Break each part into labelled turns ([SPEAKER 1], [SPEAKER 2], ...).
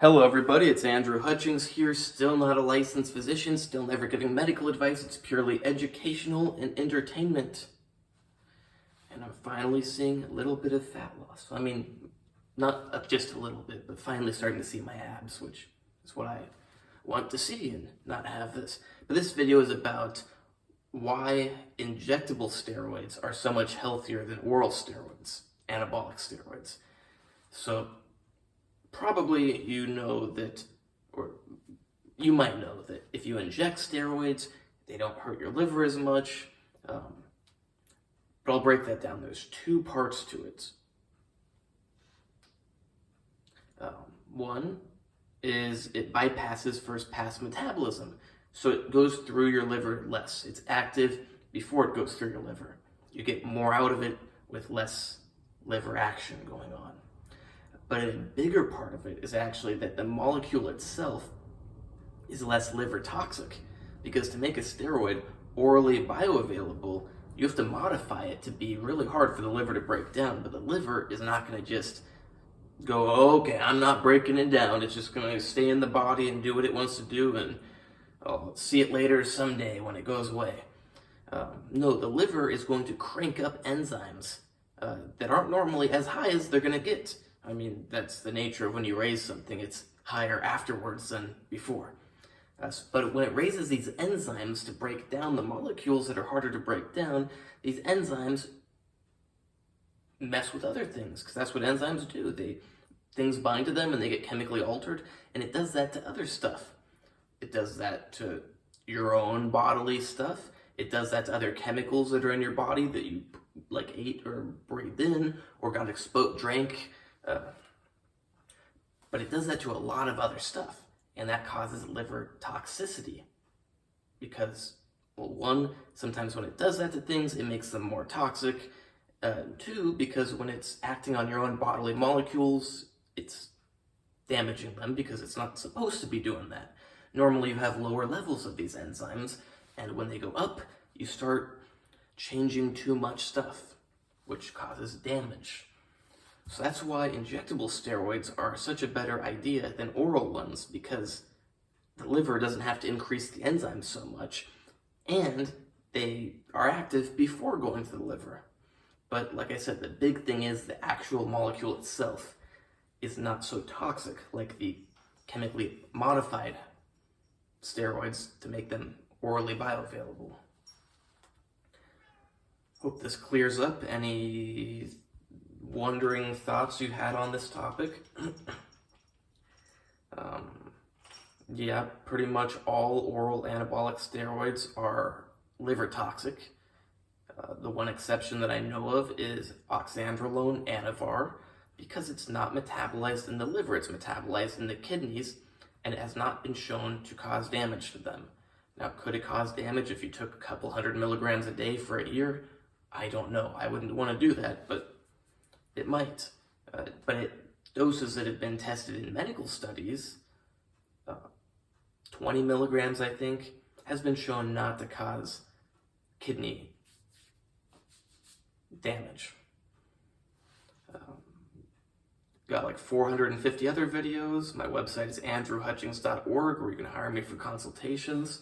[SPEAKER 1] Hello everybody, it's Andrew Hutchings here, still not a licensed physician, still never giving medical advice, it's purely educational and entertainment. And I'm finally seeing a little bit of fat loss. I mean, not just a little bit, but finally starting to see my abs, which is what I want to see and not have this. But this video is about why injectable steroids are so much healthier than oral steroids, anabolic steroids. So probably you know that, or you might know that if you inject steroids, they don't hurt your liver as much. But I'll break that down. There's two parts to it. One is it bypasses first pass metabolism. So it goes through your liver less. It's active before it goes through your liver. You get more out of it with less liver action going on. But a bigger part of it is actually that the molecule itself is less liver toxic, because to make a steroid orally bioavailable, you have to modify it to be really hard for the liver to break down. But the liver is not going to just go, okay, I'm not breaking it down. It's just going to stay in the body and do what it wants to do, and I'll see it later someday when it goes away. No, the liver is going to crank up enzymes that aren't normally as high as they're going to get. I mean, that's the nature of when you raise something. It's higher afterwards than before. But when it raises these enzymes to break down the molecules that are harder to break down, these enzymes mess with other things, because that's what enzymes do. Things bind to them and they get chemically altered, and it does that to other stuff. It does that to your own bodily stuff. It does that to other chemicals that are in your body that you like ate or breathed in or got drank. But it does that to a lot of other stuff, and that causes liver toxicity because, well, one, sometimes when it does that to things, it makes them more toxic. Two, because when it's acting on your own bodily molecules, it's damaging them because it's not supposed to be doing that. Normally you have lower levels of these enzymes, and when they go up, you start changing too much stuff, which causes damage. So that's why injectable steroids are such a better idea than oral ones, because the liver doesn't have to increase the enzymes so much, and they are active before going to the liver. But like I said, the big thing is the actual molecule itself is not so toxic like the chemically modified steroids to make them orally bioavailable. Hope this clears up any wondering thoughts you had on this topic. Yeah, pretty much all oral anabolic steroids are liver toxic. The one exception that I know of is oxandrolone anavar, because it's not metabolized in the liver, it's metabolized in the kidneys, and it has not been shown to cause damage to them. Now, could it cause damage if you took a couple 100 milligrams a day for a year? I don't know. I wouldn't want to do that, but it might. But doses that have been tested in medical studies, 20 milligrams, I think, has been shown not to cause kidney damage. Got like 450 other videos. My website is andrewhutchings.org, where you can hire me for consultations.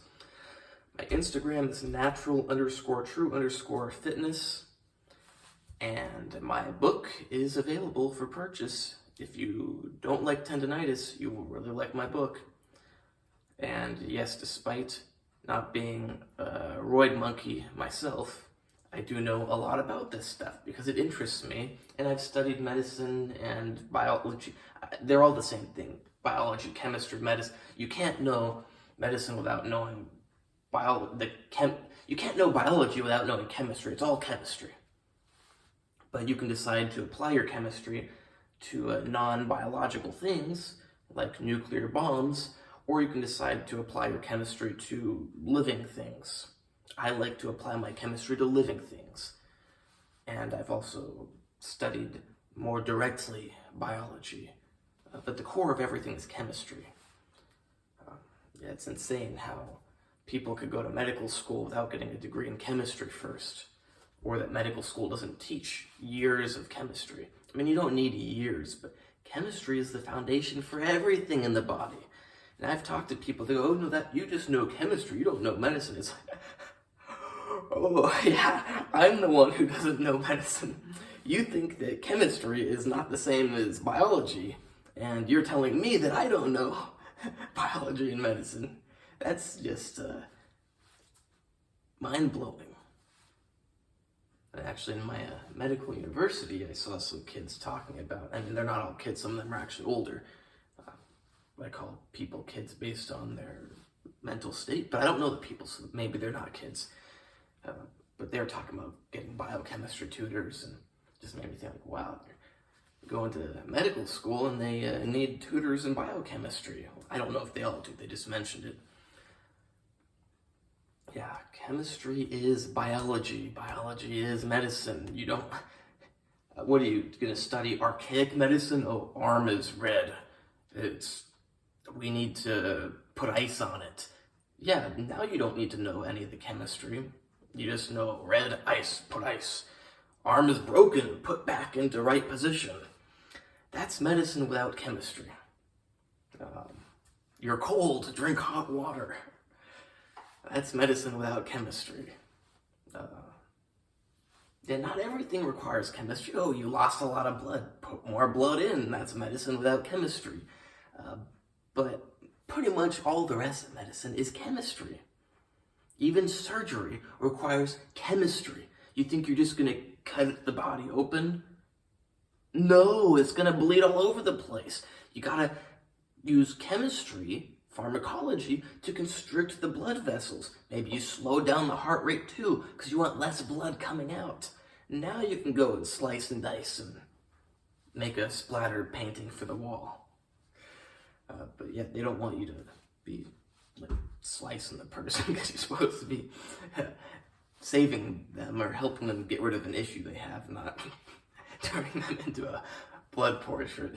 [SPEAKER 1] My Instagram is natural_true_fitness. And my book is available for purchase. If you don't like tendinitis, you will really like my book. And yes, despite not being a roid monkey myself, I do know a lot about this stuff because it interests me, and I've studied medicine and biology. They're all the same thing. Biology, chemistry, medicine. You can't know medicine without knowing you can't know biology without knowing chemistry. It's all chemistry. But you can decide to apply your chemistry to non-biological things like nuclear bombs, or you can decide to apply your chemistry to living things. I like to apply my chemistry to living things. And I've also studied more directly biology. But the core of everything is chemistry. Yeah, it's insane how people could go to medical school without getting a degree in chemistry first, or that medical school doesn't teach years of chemistry. I mean, you don't need years, but Chemistry is the foundation for everything in the body. And I've talked to people, they go, oh no, that you just know chemistry, you don't know medicine. It's like, oh yeah, I'm the one who doesn't know medicine. You think that chemistry is not the same as biology, and you're telling me that I don't know biology and medicine. That's just mind-blowing. And actually in my medical university, I saw some kids talking about, I mean, they're not all kids, some of them are actually older. I call people kids based on their mental state, but I don't know the people, so maybe they're not kids. But they're talking about getting biochemistry tutors, and just made me think, like, wow, they're going to medical school and they need tutors in biochemistry. I don't know if they all do, they just mentioned it. Yeah, chemistry is biology. Biology is medicine. You don't, what are you going to study? Archaic medicine? Oh, arm is red. We need to put ice on it. Yeah, now you don't need to know any of the chemistry. You just know red, ice, put ice. Arm is broken, put back into right position. That's medicine without chemistry. You're cold, drink hot water. That's medicine without chemistry. Yeah, not everything requires chemistry. Oh, you lost a lot of blood, put more blood in. That's medicine without chemistry. But pretty much all the rest of medicine is chemistry. Even surgery requires chemistry. You think you're just going to cut the body open? No, it's going to bleed all over the place. You got to use chemistry, pharmacology, to constrict the blood vessels. Maybe you slow down the heart rate too, because you want less blood coming out. Now you can go and slice and dice and make a splattered painting for the wall. But yet they don't want you to be like slicing the person because you're supposed to be saving them or helping them get rid of an issue they have, not turning them into a blood portrait.